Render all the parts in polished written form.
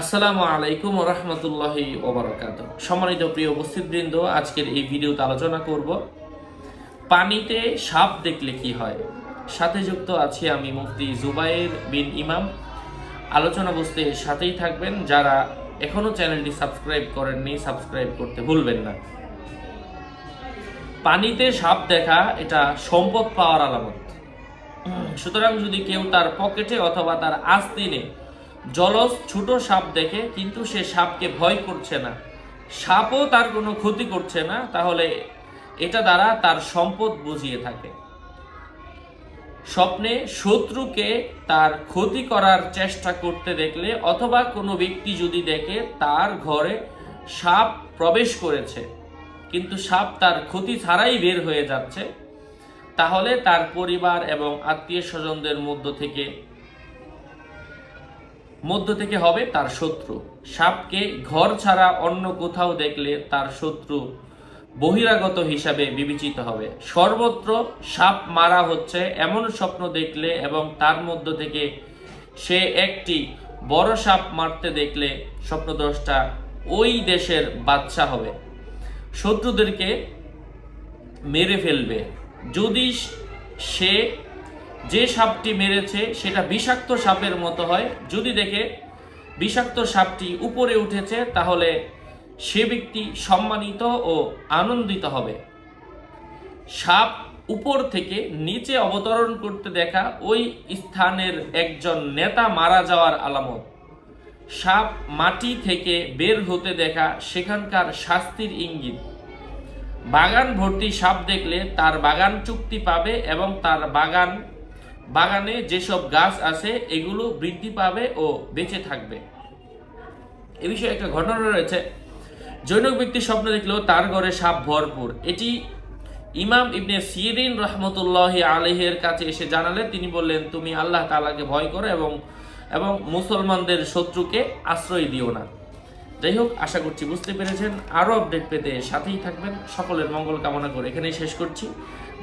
আসসালামু আলাইকুম ওয়া রাহমাতুল্লাহি ওয়া বারাকাতুহু। সম্মানিত প্রিয় উপস্থিতবৃন্দ, আজকের এই ভিডিওতে আলোচনা করব পানিতে সাপ দেখলে কি হয়। সাথে যুক্ত আছি আমি মুফতি জুবাইর বিন ইমাম। আলোচনা বুঝতে সাথেই থাকবেন। যারা এখনো চ্যানেলটি সাবস্ক্রাইব করেননি, সাবস্ক্রাইব করতে ভুলবেন না। পানিতে সাপ দেখা এটা সম্পদ পাওয়ার আলামত। সুতরাং যদি কেউ তার পকেটে অথবা তার আস্তিনে জলজ ছোট সাপ দেখে কিন্তু সে সাপকে ভয় করছে না, সাপও তার কোনো ক্ষতি করছে না, তাহলে এটা দ্বারা তার সম্পদ বুঝিয়ে থাকে। স্বপ্নে শত্রুকে তার ক্ষতি করার চেষ্টা করতে দেখলে অথবা কোনো ব্যক্তি যদি দেখে তার ঘরে সাপ প্রবেশ করেছে কিন্তু সাপ তার ক্ষতি ছাড়াই বের হয়ে যাচ্ছে, তাহলে তার পরিবার এবং আত্মীয় স্বজনদের মধ্য থেকে হবে তার শত্রু। সাপকে ঘর ছাড়া অন্য কোথাও দেখলে তার শত্রু বহিরাগত হিসাবে বিবেচিত হবে। সর্বত্র সাপ মারা হচ্ছে এমন স্বপ্ন দেখলে এবং তার মধ্য থেকে সে একটি বড় সাপ মারতে দেখলে স্বপ্নদ্রষ্টা ওই দেশের বাদশা হবে, শত্রুদেরকে মেরে ফেলবে। যদি সে যে সাপটি মেরেছে সেটা বিষাক্ত সাপের মতো হয়, যদি দেখে বিষাক্ত সাপটি উপরে উঠেছে, তাহলে সে ব্যক্তি সম্মানিত ও আনন্দিত হবে। সাপ উপর থেকে নিচে অবতরণ করতে দেখা ওই স্থানের একজন নেতা মারা যাওয়ার আলামত। সাপ মাটি থেকে বের হতে দেখা সেখানকার শাস্তির ইঙ্গিত। বাগান ভর্তি সাপ দেখলে তার বাগান চুক্তি পাবে এবং তার বাগানে যেসব গাছ আছে এগুলো বৃদ্ধি পাবে ও বেঁচে থাকবে। এ বিষয়ে একটা ঘটনা রয়েছে। জৈনক ব্যক্তি স্বপ্ন দেখলেও তার ঘরে সাপ ভরপুর। এটি ইমাম ইবনে সিরিন রহমতুল্লাহি আলাইহির কাছে এসে জানালে তিনি বললেন, তুমি আল্লাহ তাআলাকে ভয় করো এবং মুসলমানদের শত্রুকে আশ্রয় দিও না। যাই হোক, আশা করছি বুঝতে পেরেছেন। আরও আপডেট পেতে সাথেই থাকবেন। সকলের মঙ্গল কামনা করে এখানেই শেষ করছি।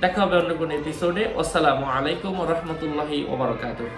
দেখা হবে অন্য কোনো এপিসোডে। আসসালামু আলাইকুম ওয়া রাহমাতুল্লাহি ওয়া বারাকাতুহু।